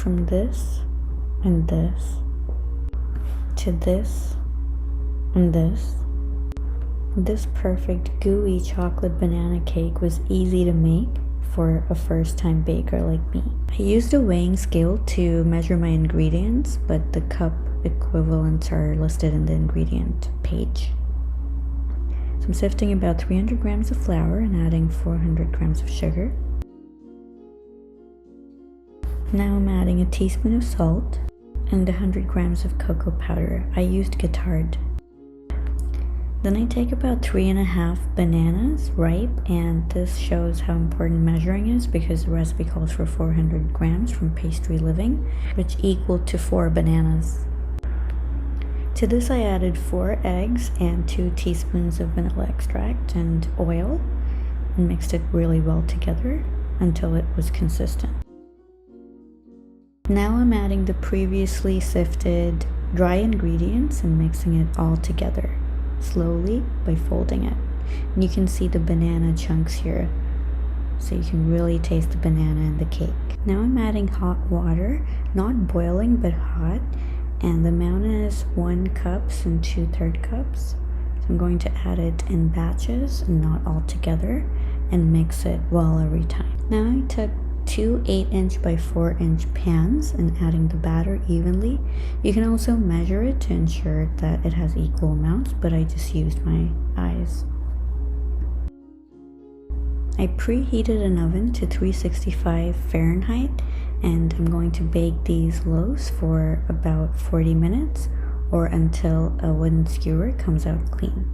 from this and this to this and this. This perfect gooey chocolate banana cake was easy to make for a first-time baker like me. I used a weighing scale to measure my ingredients, but the cup equivalents are listed in the ingredient page. So I'm sifting about 300 grams of flour and adding 400 grams of sugar. Now I'm adding a teaspoon of salt and 100 grams of cocoa powder. I used Guittard. Then I take about 3.5 bananas, ripe, and this shows how important measuring is because the recipe calls for 400 grams from Pastry Living, which equal to 4 bananas. To this I added 4 eggs and 2 teaspoons of vanilla extract and oil and mixed it really well together until it was consistent. Now I'm adding the previously sifted dry ingredients and mixing it all together slowly by folding it. And you can see the banana chunks here, so you can really taste the banana in the cake. Now I'm adding hot water, not boiling but hot, and the amount is 1 cups and 2/3 cups. So I'm going to add it in batches and not all together and mix it well every time. Now I took 2 8-inch by 4-inch pans and adding the batter evenly. You can also measure it to ensure that it has equal amounts, but I just used my eyes. I preheated an oven to 365 Fahrenheit and I'm going to bake these loaves for about 40 minutes or until a wooden skewer comes out clean.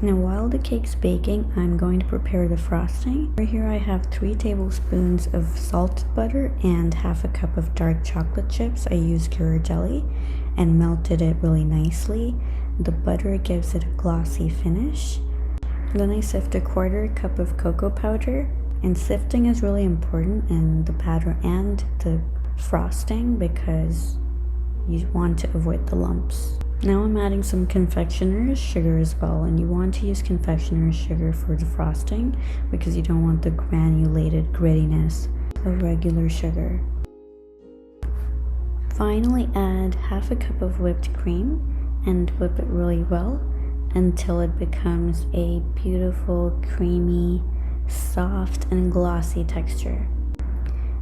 Now while the cake's baking, I'm going to prepare the frosting. Here I have 3 tablespoons of salted butter and half a cup of dark chocolate chips. I used Ghirardelli and melted it really nicely. The butter gives it a glossy finish. Then I sift a 1/4 cup of cocoa powder, and sifting is really important in the batter and the frosting because you want to avoid the lumps. Now I'm adding some confectioner's sugar as well, and you want to use confectioner's sugar for the frosting because you don't want the granulated grittiness of regular sugar. Finally add half a cup of whipped cream and whip it really well until it becomes a beautiful, creamy, soft and glossy texture.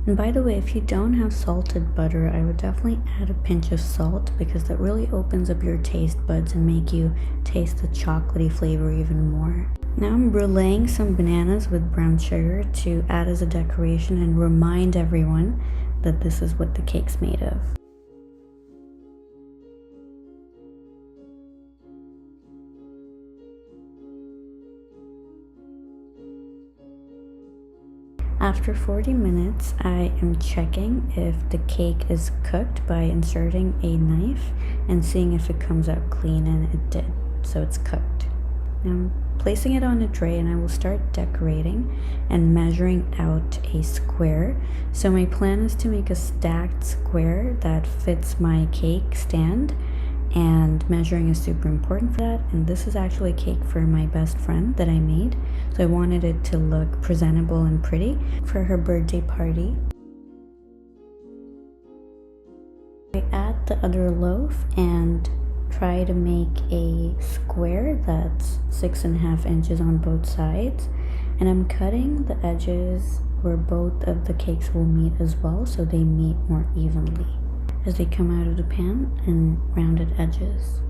And by the way, if you don't have salted butter, I would definitely add a pinch of salt because that really opens up your taste buds and make you taste the chocolatey flavor even more. Now I'm bruleeing some bananas with brown sugar to add as a decoration and remind everyone that this is what the cake's made of. After 40 minutes, I am checking if the cake is cooked by inserting a knife and seeing if it comes out clean, and it did, so it's cooked. Now I'm placing it on a tray and I will start decorating and measuring out a square. So my plan is to make a stacked square that fits my cake stand, and measuring is super important for that. And this is actually a cake for my best friend that I made, so I wanted it to look presentable and pretty for her birthday party. I add the other loaf and try to make a square that's 6.5 inches on both sides, and I'm cutting the edges where both of the cakes will meet as well, so they meet more evenly as they come out of the pan and rounded edges.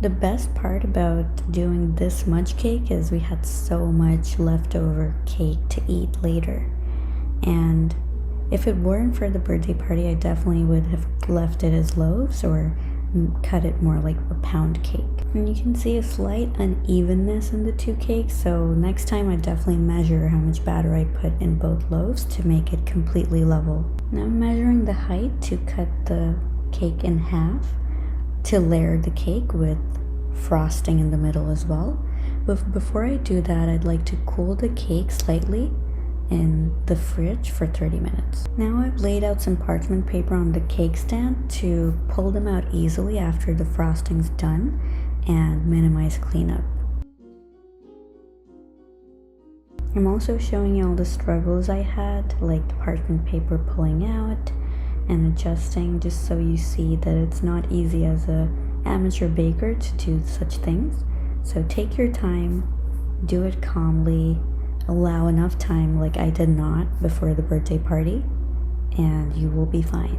The best part about doing this much cake is we had so much leftover cake to eat later, and if it weren't for the birthday party, I definitely would have left it as loaves or cut it more like a pound cake. And you can see a slight unevenness in the 2 cakes, so next time I definitely measure how much batter I put in both loaves to make it completely level. Now I'm measuring the height to cut the cake in half to layer the cake with frosting in the middle as well. But before I do that, I'd like to cool the cake slightly in the fridge for 30 minutes. Now I've laid out some parchment paper on the cake stand to pull them out easily after the frosting's done and minimize cleanup. I'm also showing you all the struggles I had, like the parchment paper pulling out and adjusting, just so you see that it's not easy as a amateur baker to do such things. So take your time, do it calmly, allow enough time like I did not before the birthday party, and you will be fine.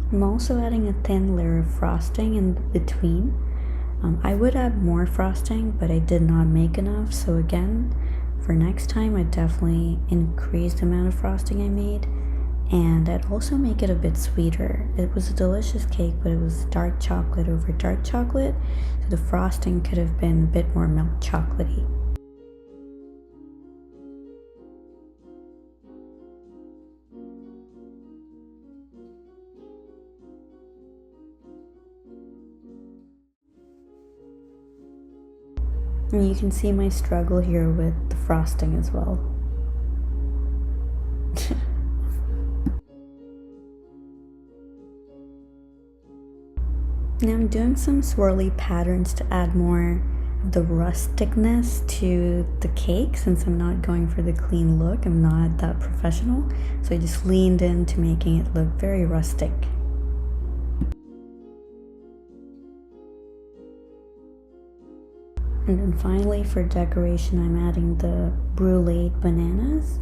I'm also adding a thin layer of frosting in between. I would add more frosting, but I did not make enough, so again, for next time I definitely increase the amount of frosting I made, and I'd also make it a bit sweeter. It was a delicious cake, but it was dark chocolate over dark chocolate, so the frosting could have been a bit more milk chocolatey. And you can see my struggle here with the frosting as well. Now I'm doing some swirly patterns to add more of the rusticness to the cake, since I'm not going for the clean look. I'm not that professional, so I just leaned into making it look very rustic. And then finally, for decoration, I'm adding the bruleed bananas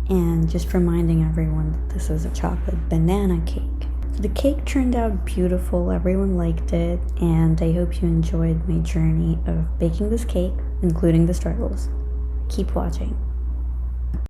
and just reminding everyone that this is a chocolate banana cake. So the cake turned out beautiful, everyone liked it, and I hope you enjoyed my journey of baking this cake, including the struggles. Keep watching.